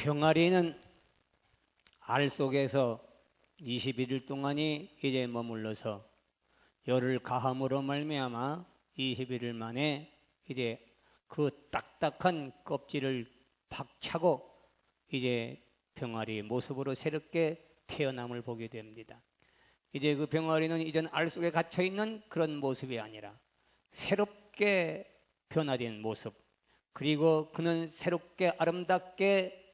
병아리는 알 속에서 21일 동안이 이제 머물러서 열을 가함으로 말미암아 21일 만에 이제 그 딱딱한 껍질을 박차고 이제 병아리의 모습으로 새롭게 태어남을 보게 됩니다. 이제 그 병아리는 이전 알 속에 갇혀 있는 그런 모습이 아니라 새롭게 변화된 모습, 그리고 그는 새롭게 아름답게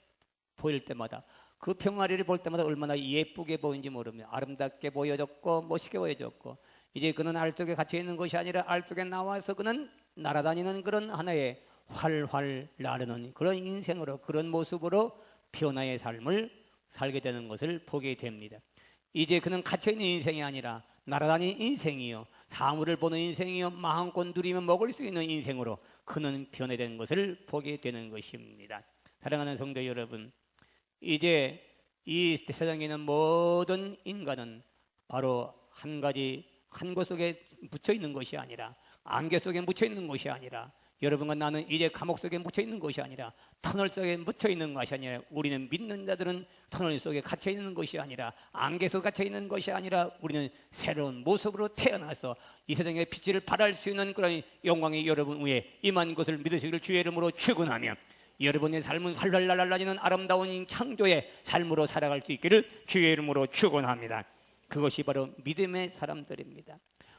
보일 때마다, 그 병아리를 볼 때마다 얼마나 예쁘게 보이는지 모릅니다. 아름답게 보여졌고 멋있게 보여졌고, 이제 그는 알 속에 갇혀 있는 것이 아니라 알 속에 나와서 그는 날아다니는 그런 하나의 활활 나르는 그런 인생으로, 그런 모습으로 변화의 삶을 살게 되는 것을 보게 됩니다. 이제 그는 갇혀있는 인생이 아니라 날아다니는 인생이요, 사물을 보는 인생이요, 마음껏 누리며 먹을 수 있는 인생으로 그는 변화된 것을 보게 되는 것입니다. 사랑하는 성도 여러분, 이제 이 세상에 있는 모든 인간은 바로 한 가지, 한 곳 속에 묻혀 있는 것이 아니라, 안개 속에 묻혀 있는 것이 아니라, 여러분과 나는 이제 감옥 속에 묻혀 있는 것이 아니라, 터널 속에 묻혀 있는 것이 아니라, 우리는 믿는 자들은 터널 속에 갇혀 있는 것이 아니라, 안개 속에 갇혀 있는 것이 아니라, 우리는 새로운 모습으로 태어나서 이 세상의 빛을 발할 수 있는 그런 영광이 여러분 위에 임한 것을 믿으시기를 주의 이름으로 축원하며, 여러분의 삶은 활활 날아다니는 아름다운 창조의 삶으로 살아갈 수 있기를 주의 이름으로 축원합니다. 그것이 바로 믿음의 사람들입니다.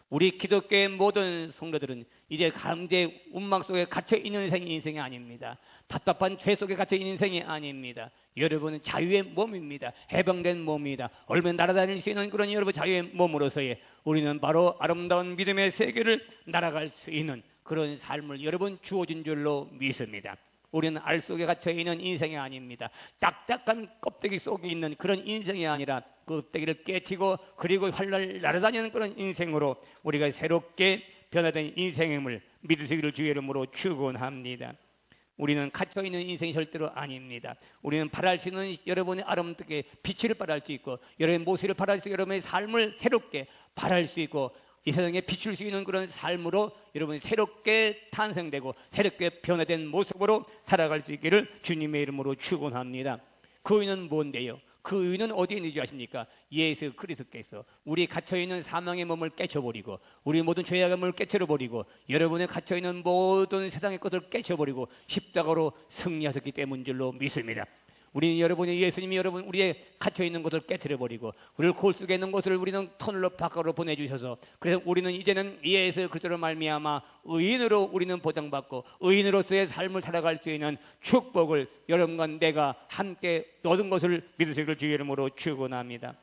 우리 기독교의 모든 성도들은 이제 가운데 운막 속에 갇혀 있는 인생이 아닙니다. 답답한 죄 속에 갇혀 있는 인생이 아닙니다. 여러분은 자유의 몸입니다. 해방된 몸입니다. 얼마나 날아다닐 수 있는 그런 여러분 자유의 몸으로서의 우리는 바로 아름다운 믿음의 세계를 날아갈 수 있는 그런 삶을 여러분 주어진 줄로 믿습니다. 우리는 알 속에 갇혀있는 인생이 아닙니다. 딱딱한 껍데기 속에 있는 그런 인생이 아니라 그 껍데기를 깨치고 그리고 활활 날아다니는 그런 인생으로 우리가 새롭게 변화된 인생임을 믿으시기를 주의 이름으로 축원합니다. 우리는 갇혀있는 인생이 절대로 아닙니다. 우리는 바랄 수 있는 여러분의 아름답게 빛을 발할 수 있고, 여러분의 모습을 발할 수 있고, 여러분의 삶을 새롭게 발할 수 있고, 이 세상에 비출 수 있는 그런 삶으로 여러분이 새롭게 탄생되고 새롭게 변화된 모습으로 살아갈 수 있기를 주님의 이름으로 축원합니다. 그 의는 뭔데요? 그 의는 어디에 있는지 아십니까? 예수 그리스도께서 우리 갇혀있는 사망의 몸을 깨쳐버리고, 우리 모든 죄악의 몸을 깨쳐버리고, 여러분의 갇혀있는 모든 세상의 것을 깨쳐버리고 십자가로 승리하셨기 때문인 줄로 믿습니다. 우리는 여러분이, 예수님이 여러분 우리의 갇혀있는 것을 깨트려버리고 우리를 골 속에 있는 것을 우리는 터널로 바깥으로 보내주셔서, 그래서 우리는 이제는 예수 그리스도로 말미암아 의인으로 우리는 보장받고 의인으로서의 삶을 살아갈 수 있는 축복을 여러분과 내가 함께 얻은 것을 믿으시기를 주의 이름으로 축원합니다.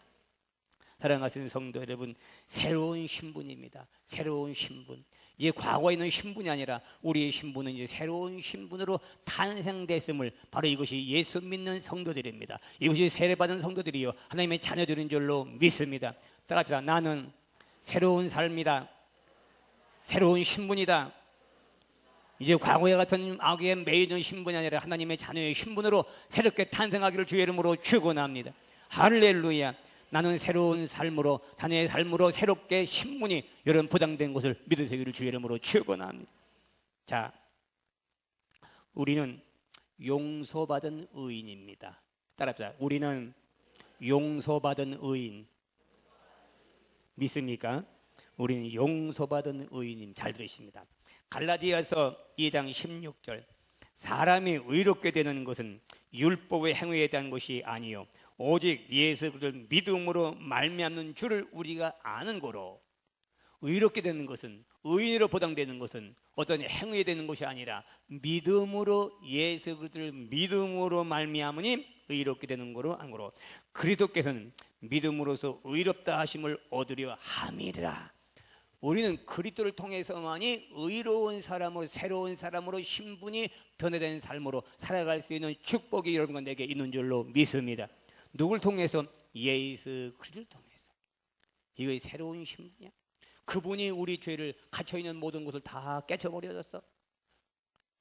사랑하시는 성도 여러분, 새로운 신분입니다. 새로운 신분. 이제 과거에 있는 신분이 아니라 우리의 신분은 이제 새로운 신분으로 탄생됐음을, 바로 이것이 예수 믿는 성도들입니다. 이것이 세례받은 성도들이요 하나님의 자녀들인 줄로 믿습니다. 따라합시다. 나는 새로운 삶이다. 새로운 신분이다. 이제 과거에 같은 악에 매이는 신분이 아니라 하나님의 자녀의 신분으로 새롭게 탄생하기를 주의 이름으로 축원합니다. 할렐루야. 나는 새로운 삶으로, 자녀의 삶으로 새롭게 신분이 여러분 보장된 것을 믿으시기를 주의 이름으로 축원합니다. 자, 우리는 용서받은 의인입니다. 따라합시다. 우리는 용서받은 의인. 믿습니까? 우리는 용서받은 의인임. 잘 들으십니다. 갈라디아서 2장 16절. 사람이 의롭게 되는 것은 율법의 행위에 대한 것이 아니요 오직 예수 그리스도를 믿음으로 말미암는 줄을 우리가 아는 거로. 의롭게 되는 것은, 의인으로 보장되는 것은 어떤 행위에 되는 것이 아니라 믿음으로, 예수 그리스도를 믿음으로 말미암으니 의롭게 되는 거로 아는 거로. 그리스도께서는 믿음으로서 의롭다 하심을 얻으려 함이라. 우리는 그리스도를 통해서만이 의로운 사람으로, 새로운 사람으로, 신분이 변화된 삶으로 살아갈 수 있는 축복이 여러분과 내게 있는 줄로 믿습니다. 누굴 통해서? 예수 그리스도를 통해서. 이거 새로운 신분이야. 그분이 우리 죄를, 갇혀있는 모든 것을 다 깨쳐버려졌어.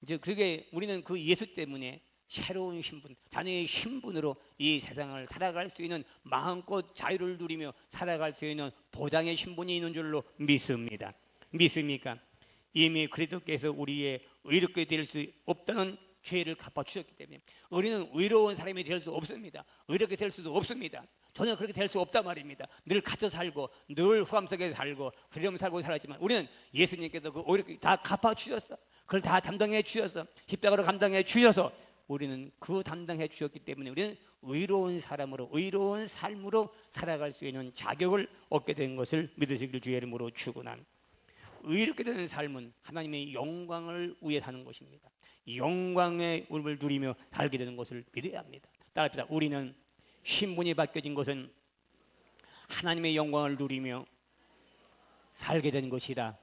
이제 그게 우리는 그 예수 때문에 새로운 신분, 자녀의 신분으로 이 세상을 살아갈 수 있는, 마음껏 자유를 누리며 살아갈 수 있는 보장의 신분이 있는 줄로 믿습니다. 믿습니까? 이미 그리스도께서 우리의 의롭게 될 수 없다는 죄를 갚아주셨기 때문에 우리는 의로운 사람이 될 수 없습니다. 의롭게 될 수도 없습니다. 전혀 그렇게 될 수 없단 말입니다. 늘 갇혀 살고 늘 후함 속에 살고 두려움 살고 살았지만 우리는 예수님께서 그 의롭게 다 갚아주셨어. 그걸 다 담당해 주셔서 십자가로 감당해 주셔서 우리는 그 담당해 주셨기 때문에 우리는 의로운 사람으로 의로운 삶으로 살아갈 수 있는 자격을 얻게 된 것을 믿으시길 주의 이름으로 축원합니다. 의롭게 되는 삶은 하나님의 영광을 위해 사는 것입니다. 영광의 울음을 누리며 살게 되는 것을 믿어야 합니다. 따라합시다. 우리는 신분이 바뀌어진 것은 하나님의 영광을 누리며 살게 된 것이다.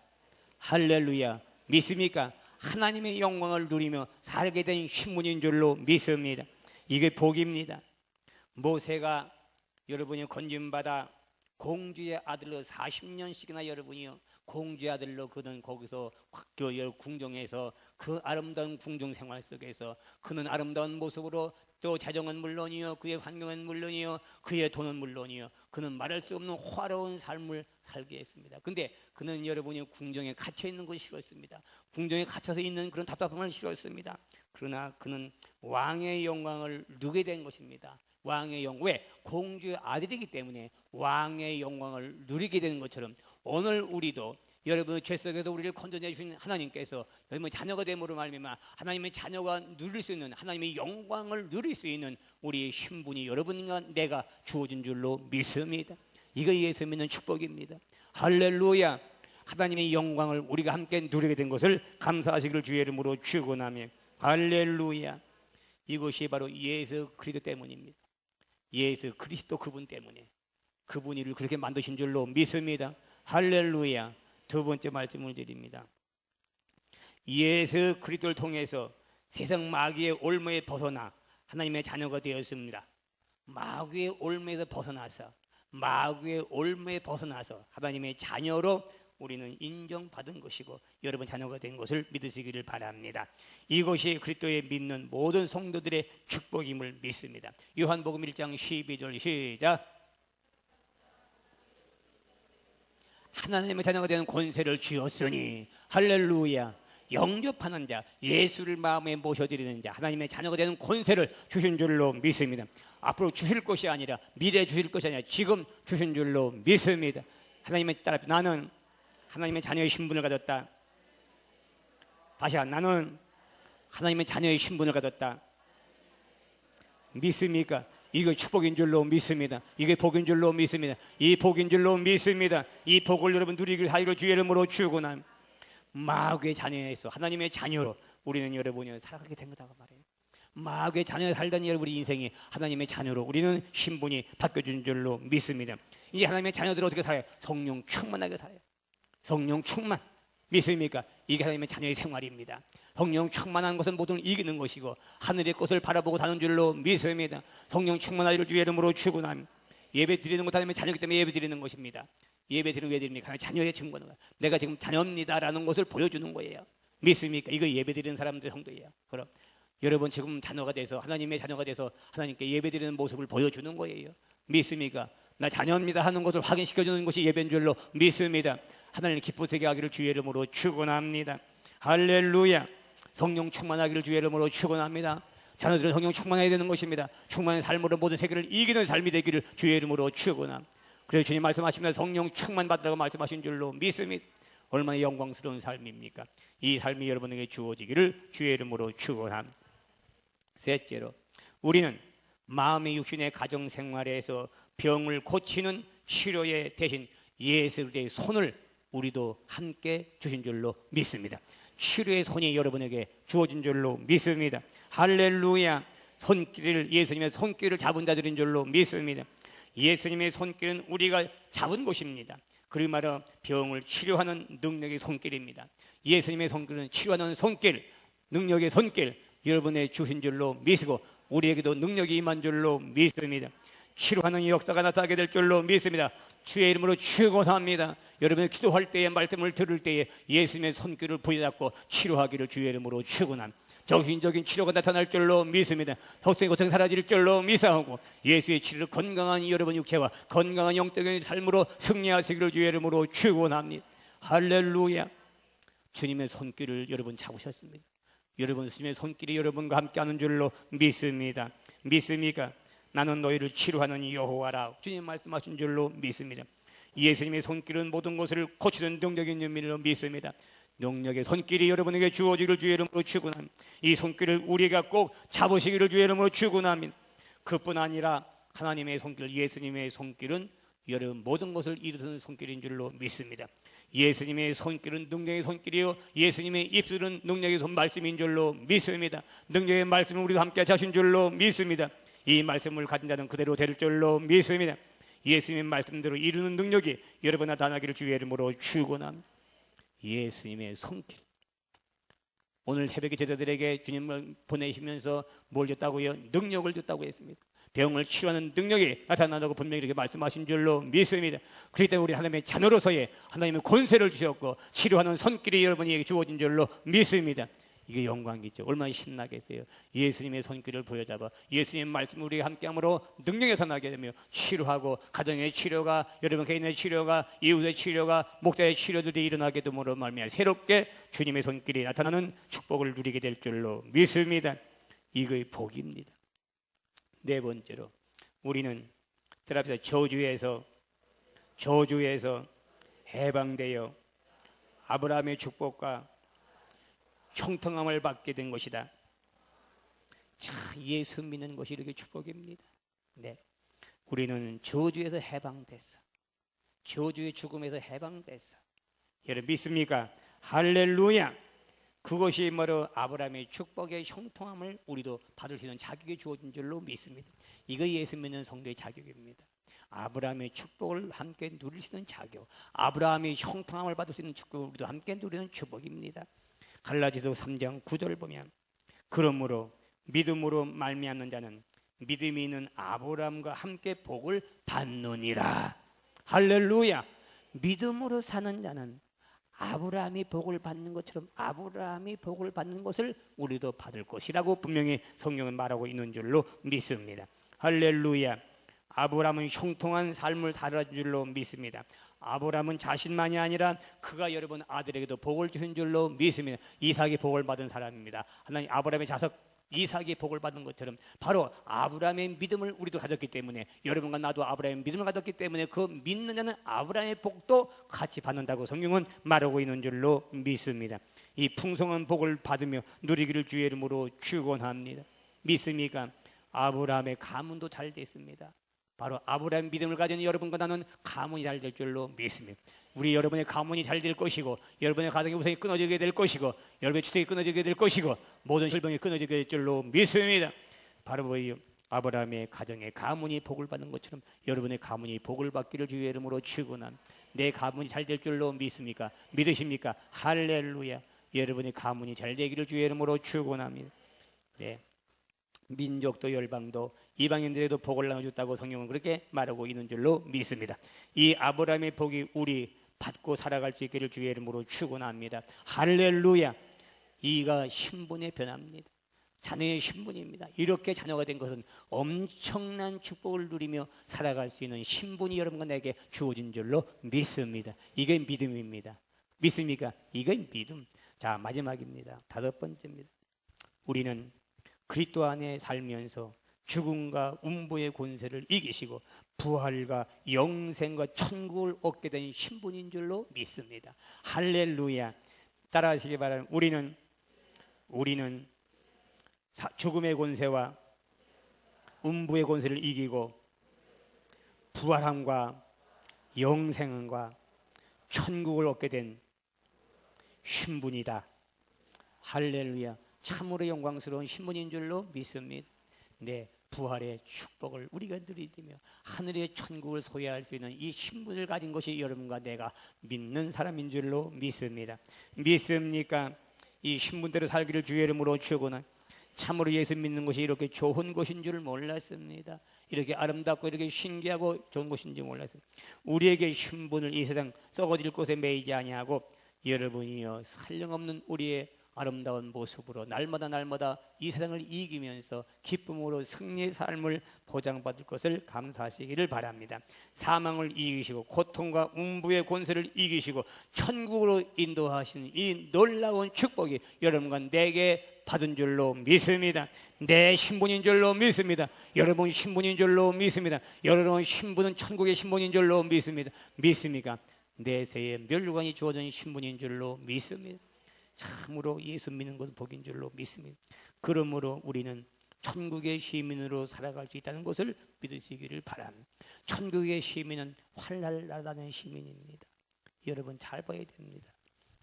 할렐루야. 믿습니까? 하나님의 영광을 누리며 살게 된 신분인 줄로 믿습니다. 이게 복입니다. 모세가 여러분이 건진받아 공주의 아들로 40년씩이나 여러분이요 공주의 아들로 그는 거기서 그 궁정에서 그 아름다운 궁정 생활 속에서 그는 아름다운 모습으로 또 재정은 물론이요 그의 환경은 물론이요 그의 돈은 물론이요 그는 말할 수 없는 화려한 삶을 살게 했습니다. 근데 그는 여러분이 궁정에 갇혀 있는 것이 싫었습니다. 궁정에 갇혀서 있는 그런 답답함을 싫었습니다. 그러나 그는 왕의 영광을 누게 된 것입니다. 왕의 영광, 왜? 공주의 아들이기 때문에 왕의 영광을 누리게 되는 것처럼 오늘 우리도 여러분의 죄 속에서 우리를 건져내 주신 하나님께서 여러분의 자녀가 됨으로 말미암아 하나님의 자녀가 누릴 수 있는 하나님의 영광을 누릴 수 있는 우리의 신분이 여러분과 내가 주어진 줄로 믿습니다. 이거 예수 믿는 축복입니다. 할렐루야. 하나님의 영광을 우리가 함께 누리게 된 것을 감사하시기를 주의 이름으로 축원하며 할렐루야. 이것이 바로 예수 그리스도 때문입니다. 예수 그리스도 그분 때문에 그분이 우리를 그렇게 만드신 줄로 믿습니다. 할렐루야. 두 번째 말씀을 드립니다. 예수 그리스도를 통해서 세상 마귀의 올무에 벗어나 하나님의 자녀가 되었습니다. 마귀의 올무에서 벗어나서 하나님의 자녀로 우리는 인정받은 것이고 여러분 자녀가 된 것을 믿으시기를 바랍니다. 이것이 그리스도에 믿는 모든 성도들의 축복임을 믿습니다. 요한복음 1장 12절 시작. 하나님의 자녀가 되는 권세를 주었으니 할렐루야. 영접하는 자, 예수를 마음에 모셔드리는 자, 하나님의 자녀가 되는 권세를 주신 줄로 믿습니다. 앞으로 주실 것이 아니라 미래에 주실 것이 아니라 지금 주신 줄로 믿습니다. 하나님의 따라 나는 하나님의 자녀의 신분을 가졌다. 다시 나는 하나님의 자녀의 신분을 가졌다. 믿습니까? 이거 축복인 줄로 믿습니다. 이게 복인 줄로 믿습니다. 이 복인 줄로 믿습니다. 이 복을 여러분 누리길 하기를 주의 이름으로 축원합니다. 마귀의 자녀에서 하나님의 자녀로 우리는 여러분이 살아가게 된 거다 말이에요. 마귀의 자녀에 살던 여러분 우리 인생이 하나님의 자녀로 우리는 신분이 바뀌어진 줄로 믿습니다. 이제 하나님의 자녀들 어떻게 살아요? 성령 충만하게 살아요. 성령 충만. 믿습니까? 이게 하나님의 자녀의 생활입니다. 성령 충만한 것은 모든 이기는 것이고 하늘의 것을 바라보고 사는 줄로 믿습니다. 성령 충만하기를 주의 이름으로 축원합니다. 예배 드리는 것 하나님의 자녀이기 때문에 예배 드리는 것입니다. 예배 드리는 왜 드립니까? 하나님의 자녀의 증거는 내가 지금 자녀입니다라는 것을 보여주는 거예요. 믿습니까? 이거 예배 드리는 사람들 성도예요. 그럼 여러분 지금 자녀가 돼서 하나님의 자녀가 돼서 하나님께 예배 드리는 모습을 보여주는 거예요. 믿습니까? 나 자녀입니다 하는 것을 확인시켜주는 것이 예배인 줄로 믿습니다. 하나님 기쁘시게 하기를 주의 이름으로 축원합니다. 할렐루야. 성령 충만하기를 주의 이름으로 축원합니다. 자녀들은 성령 충만해야 되는 것입니다. 충만한 삶으로 모든 세계를 이기는 삶이 되기를 주의 이름으로 축원합니다. 그래서 주님 말씀하십니다. 성령 충만 받으라고 말씀하신 줄로 믿습니다. 얼마나 영광스러운 삶입니까? 이 삶이 여러분에게 주어지기를 주의 이름으로 축원합니다. 셋째로 우리는 마음의 육신의 가정생활에서 병을 고치는 치료의 대신 예수의 손을 우리도 함께 주신 줄로 믿습니다. 치료의 손이 여러분에게 주어진 줄로 믿습니다. 할렐루야. 손길을 예수님의 손길을 잡은 자들인 줄로 믿습니다. 예수님의 손길은 우리가 잡은 것입니다. 그리고 말하면 병을 치료하는 능력의 손길입니다. 예수님의 손길은 치료하는 손길, 능력의 손길 여러분의 주신 줄로 믿고 우리에게도 능력이 임한 줄로 믿습니다. 치료하는 역사가 나타나게 될 줄로 믿습니다. 주의 이름으로 축원합니다. 여러분이 기도할 때에 말씀을 들을 때에 예수님의 손길을 부여잡고 치료하기를 주의 이름으로 축원합니다. 정신적인 치료가 나타날 줄로 믿습니다. 속성이 고통이 사라질 줄로 믿사오고 예수의 치료를 건강한 여러분 육체와 건강한 영적인 삶으로 승리하시기를 주의 이름으로 축원합니다. 할렐루야. 주님의 손길을 여러분 잡으셨습니다. 여러분 스님의 손길이 여러분과 함께하는 줄로 믿습니다. 믿습니까? 나는 너희를 치료하는 여호와라 주님 말씀하신 줄로 믿습니다. 예수님의 손길은 모든 것을 고치는 능력이 있는 줄로 믿습니다. 능력의 손길이 여러분에게 주어지기를 주의 이름으로 축원합니다. 이 손길을 우리가 꼭 잡으시기를 주의 이름으로 축원합니다. 그뿐 아니라 하나님의 손길, 예수님의 손길은 여러분 모든 것을 이루는 손길인 줄로 믿습니다. 예수님의 손길은 능력의 손길이요 예수님의 입술은 능력의 말씀인 줄로 믿습니다. 능력의 말씀은 우리도 함께 하신 줄로 믿습니다. 이 말씀을 가진 자는 그대로 될 줄로 믿습니다. 예수님의 말씀대로 이루는 능력이 여러분 나타나기를 주의 이름으로 축원합니다. 예수님의 손길. 오늘 새벽에 제자들에게 주님을 보내시면서 뭘 줬다고요? 능력을 줬다고 했습니다. 병을 치료하는 능력이 나타난다고 분명히 이렇게 말씀하신 줄로 믿습니다. 그렇기 때문에 우리 하나님의 자녀로서의 하나님의 권세를 주셨고 치료하는 손길이 여러분에게 주어진 줄로 믿습니다. 이게 영광이죠. 얼마나 신나겠어요. 예수님의 손길을 부여잡아 예수님의 말씀을 우리가 함께함으로 능력이 나타나게 되며 치료하고 가정의 치료가 여러분 개인의 치료가 이웃의 치료가 목자의 치료들이 일어나게 됨으로 말미암아 새롭게 주님의 손길이 나타나는 축복을 누리게 될 줄로 믿습니다. 이거의 복입니다. 네 번째로 우리는 저랍니다. 저주에서 해방되어 아브라함의 축복과 형통함을 받게 된 것이다. 자, 예수 믿는 것이 이렇게 축복입니다. 네, 우리는 저주에서 해방됐어. 저주의 죽음에서 해방됐어. 여러분 믿습니까? 할렐루야. 그것이 뭐로 아브라함의 축복의 형통함을 우리도 받을 수 있는 자격이 주어진 줄로 믿습니다. 이거 예수 믿는 성도의 자격입니다. 아브라함의 축복을 함께 누릴 수 있는 자격, 아브라함의 형통함을 받을 수 있는 축복을 우리도 함께 누리는 축복입니다. 갈라디아서 3장 9절 보면 그러므로 믿음으로 말미암는 자는 믿음이 있는 아브라함과 함께 복을 받느니라. 할렐루야. 믿음으로 사는 자는 아브라함이 복을 받는 것처럼 아브라함이 복을 받는 것을 우리도 받을 것이라고 분명히 성경은 말하고 있는 줄로 믿습니다. 할렐루야. 아브라함은 형통한 삶을 살아준 줄로 믿습니다. 아브라함은 자신만이 아니라 그가 여러분 아들에게도 복을 주신 줄로 믿습니다. 이삭이 복을 받은 사람입니다. 하나님 아브라함의 자석 이삭이 복을 받은 것처럼 바로 아브라함의 믿음을 우리도 가졌기 때문에 여러분과 나도 아브라함의 믿음을 가졌기 때문에 그 믿는 자는 아브라함의 복도 같이 받는다고 성경은 말하고 있는 줄로 믿습니다. 이 풍성한 복을 받으며 누리기를 주의 이름으로 축원합니다. 믿습니까? 아브라함의 가문도 잘 됐습니다. 바로 아브라함 믿음을 가진 여러분과 나는 가문이 잘 될 줄로 믿습니다. 우리 여러분의 가문이 잘 될 것이고 여러분의 가정의 우상이 끊어지게 될 것이고 여러분의 주택이 끊어지게 될 것이고 모든 질병이 끊어지게 될 줄로 믿습니다. 바로 아브라함의 가정의 가문이 복을 받는 것처럼 여러분의 가문이 복을 받기를 주의 이름으로 축원합니다. 내 가문이 잘 될 줄로 믿습니까? 믿으십니까? 할렐루야. 여러분의 가문이 잘 되기를 주의 이름으로 축원합니다. 네. 민족도 열방도 이방인들에도 복을 나눠줬다고 성경은 그렇게 말하고 있는 줄로 믿습니다. 이 아브라함의 복이 우리 받고 살아갈 수 있기를 주의 이름으로 축원합니다. 할렐루야. 이가 신분의 변화입니다. 자녀의 신분입니다. 이렇게 자녀가 된 것은 엄청난 축복을 누리며 살아갈 수 있는 신분이 여러분과 내게 주어진 줄로 믿습니다. 이게 믿음입니다. 믿습니까? 이게 믿음. 자, 마지막입니다. 5번째입니다. 우리는 그리스도 안에 살면서 죽음과 음부의 권세를 이기시고 부활과 영생과 천국을 얻게 된 신분인 줄로 믿습니다. 할렐루야. 따라하시기 바랍니다. 우리는 죽음의 권세와 음부의 권세를 이기고 부활함과 영생과 천국을 얻게 된 신분이다. 할렐루야. 참으로 영광스러운 신분인 줄로 믿습니다. 네, 부활의 축복을 우리가 누리며 하늘의 천국을 소유할 수 있는 이 신분을 가진 것이 여러분과 내가 믿는 사람인 줄로 믿습니다. 믿습니까? 이 신분대로 살기를 주의 이름으로 축원합니다. 참으로 예수 믿는 것이 이렇게 좋은 것인 줄 몰랐습니다. 이렇게 아름답고 이렇게 신기하고 좋은 것인지 몰랐습니다. 우리에게 신분을 이 세상 썩어질 곳에 매이지 아니하고 여러분이여 살령없는 우리의 아름다운 모습으로 날마다 이 세상을 이기면서 기쁨으로 승리의 삶을 보장받을 것을 감사하시기를 바랍니다. 사망을 이기시고 고통과 음부의 권세를 이기시고 천국으로 인도하시는 이 놀라운 축복이 여러분과 내게 받은 줄로 믿습니다. 내 신분인 줄로 믿습니다. 여러분 신분인 줄로 믿습니다. 여러분 신분은 천국의 신분인 줄로 믿습니다. 믿습니까? 내세에 멸류관이 주어진 신분인 줄로 믿습니다. 참으로 예수 믿는 것은 복인 줄로 믿습니다. 그러므로 우리는 천국의 시민으로 살아갈 수 있다는 것을 믿으시기를 바랍니다. 천국의 시민은 환난을 나다는 시민입니다. 여러분 잘 봐야 됩니다.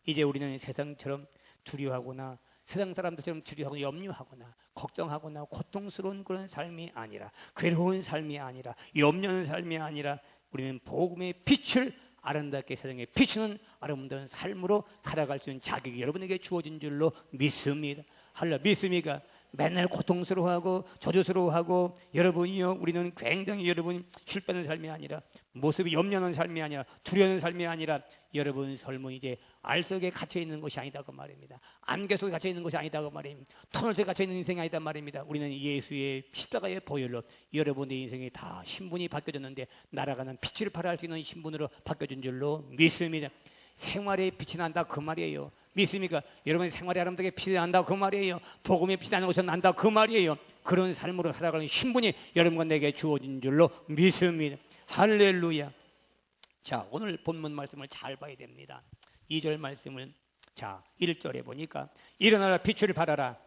이제 우리는 세상처럼 두려워하거나 세상 사람들처럼 두려워하고 염려하거나 걱정하거나 고통스러운 그런 삶이 아니라, 괴로운 삶이 아니라, 염려하는 삶이 아니라, 우리는 복음의 빛을 아름답게 세상에 비추는 아름다운 삶으로 살아갈 수 있는 자격이 여러분에게 주어진 줄로 믿습니다. 할렐루야. 믿습니까? 맨날 고통스러워하고 저주스러워하고, 여러분이요, 우리는 굉장히 여러분 실패하는 삶이 아니라, 모습이 염려하는 삶이 아니라, 두려워하는 삶이 아니라, 여러분 삶은 이제 알 속에 갇혀 있는 것이 아니다 그 말입니다. 안개 속에 갇혀 있는 것이 아니다 그 말입니다. 터널 속에 갇혀 있는 인생이 아니다 말입니다. 우리는 예수의 십자가의 보혈로 여러분의 인생이 다 신분이 바뀌어졌는데, 날아가는 빛을 발할 수 있는 신분으로 바뀌어진 줄로 믿습니다. 생활에 빛이 난다 그 말이에요. 믿습니까? 여러분 생활에 아름답게 빛이 난다 그 말이에요. 복음에 빛이 나는 것은 난다 그 말이에요. 그런 삶으로 살아가는 신분이 여러분과 내게 주어진 줄로 믿습니다. 할렐루야. 자, 오늘 본문 말씀을 잘 봐야 됩니다. 2절 말씀을, 자 1절에 보니까 일어나라 빛을 발하라.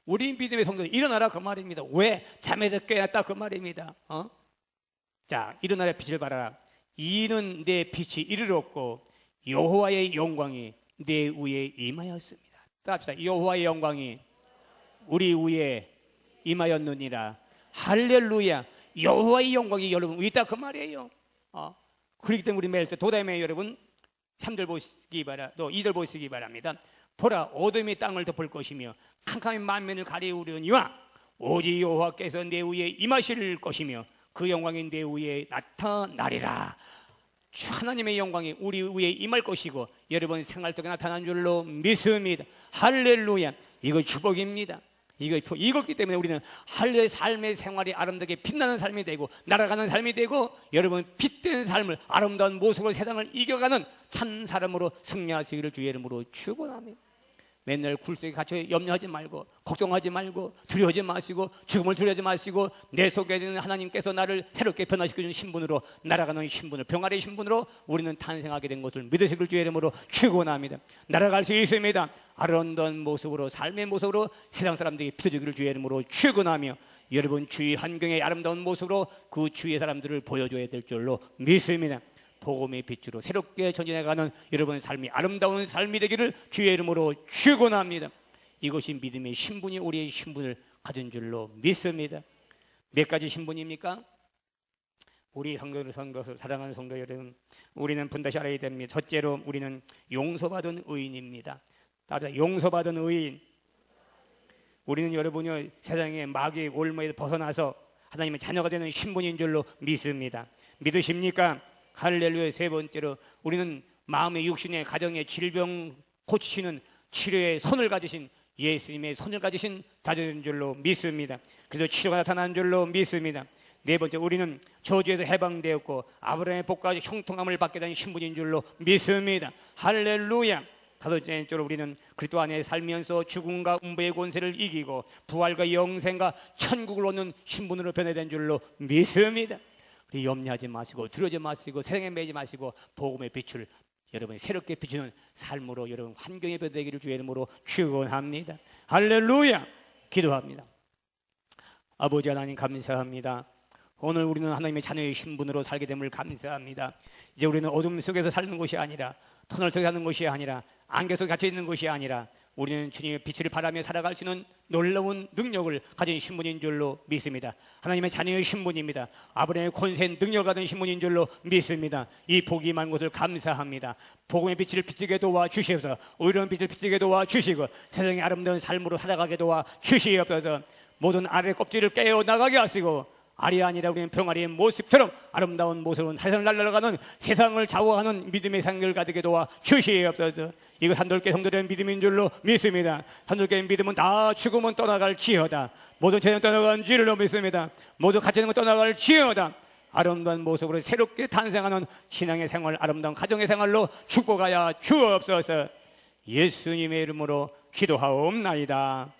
우리 믿음의 성도들 일어나라 그 말입니다. 왜? 잠에서 깨었다 그 말입니다. 자, 일어나라 빛을 발하라. 이는 내 빛이 이르렀고 여호와의 영광이 내 위에 임하였습니다. 따라합시다. 여호와의 영광이 우리 위에 임하였느니라. 할렐루야. 여호와의 영광이 여러분 위에 있다 그 말이에요. 그렇기 때문에 우리 매일 때 도담에 여러분 3절 보시기 바라, 또 2절 보시기 바랍니다. 보라, 어둠이 땅을 덮을 것이며 캄캄한 만면을 가리우려니와 오직 여호와께서 내 위에 임하실 것이며 그 영광이 내 위에 나타나리라. 하나님의 영광이 우리 위에 임할 것이고 여러분 생활 속에 나타난 줄로 믿습니다. 할렐루야. 이거 축복입니다. 이거기 때문에 우리는 할렐루야 삶의 생활이 아름답게 빛나는 삶이 되고 날아가는 삶이 되고 여러분 빛된 삶을 아름다운 모습으로 세상을 이겨가는 참 사람으로 승리하시기를 주의 이름으로 축원합니다. 맨날 굴속에 갇혀 염려하지 말고 걱정하지 말고 두려워하지 마시고 죽음을 두려워하지 마시고 내 속에 있는 하나님께서 나를 새롭게 변화시켜주는 신분으로 날아가는 신분을 평화의 신분으로 우리는 탄생하게 된 것을 믿으시길 주의 이름으로 축원합니다. 날아갈 수 있습니다. 아름다운 모습으로 삶의 모습으로 세상 사람들에게 비춰주기를 주의 이름으로 축원하며 여러분 주위 환경의 아름다운 모습으로 그 주위의 사람들을 보여줘야 될 줄로 믿습니다. 복음의 빛으로 새롭게 전진해가는 여러분의 삶이 아름다운 삶이 되기를 주의 이름으로 축원합니다. 이것이 믿음의 신분이 우리의 신분을 가진 줄로 믿습니다. 몇 가지 신분입니까? 우리 성도를 사랑하는 성도 여러분, 우리는 분다시 알아야 됩니다. 첫째로 우리는 용서받은 의인입니다. 따라서 용서받은 의인. 우리는 여러분이 세상의 마귀의 올무에서 벗어나서 하나님의 자녀가 되는 신분인 줄로 믿습니다. 믿으십니까? 할렐루야. 세 번째로 우리는 마음의 육신의 가정의 질병 고치시는 치료의 손을 가지신 예수님의 손을 가지신 다된 줄로 믿습니다. 그래서 치료가 나타난 줄로 믿습니다. 네 번째, 우리는 저주에서 해방되었고 아브라함의 복과 형통함을 받게 된 신분인 줄로 믿습니다. 할렐루야. 다섯째로 우리는 그리스도 안에 살면서 죽음과 음부의 권세를 이기고 부활과 영생과 천국을 얻는 신분으로 변화된 줄로 믿습니다. 우리 염려하지 마시고 두려워하지 마시고 세상에 매지 마시고 복음의 빛을 여러분이 새롭게 비추는 삶으로 여러분 환경에 변되기를 주의 이름으로 축원합니다. 할렐루야. 기도합니다. 아버지 하나님 감사합니다. 오늘 우리는 하나님의 자녀의 신분으로 살게 됨을 감사합니다. 이제 우리는 어둠 속에서 사는 것이 아니라 터널 속에 사는 것이 아니라 안개 속에 갇혀 있는 것이 아니라 우리는 주님의 빛을 바라며 살아갈 수 있는 놀라운 능력을 가진 신분인 줄로 믿습니다. 하나님의 자녀의 신분입니다. 아브라함의 권세 능력을 가진 신분인 줄로 믿습니다. 이 복이 많은 것을 감사합니다. 복음의 빛을 비추게 도와주시옵소서. 의로운 빛을 비추게 도와주시고 세상의 아름다운 삶으로 살아가게 도와주시옵소서. 모든 아래 껍질을 깨어나가게 하시고 알이 아니라 우리는 병아리의 모습처럼 아름다운 모습으로 세상을 날아가는 세상을 좌우하는 믿음의 생각을 가지게 도와 주시옵소서. 이거 산돌교 성도들의 믿음인 줄로 믿습니다. 산돌교의 믿음은 다 죽으면 떠나갈지어다. 모든 죄는 떠나간 줄로 믿습니다. 모두 갇혀있는 건 떠나갈지어다. 아름다운 모습으로 새롭게 탄생하는 신앙의 생활, 아름다운 가정의 생활로 축복하여 주옵소서. 예수님의 이름으로 기도하옵나이다.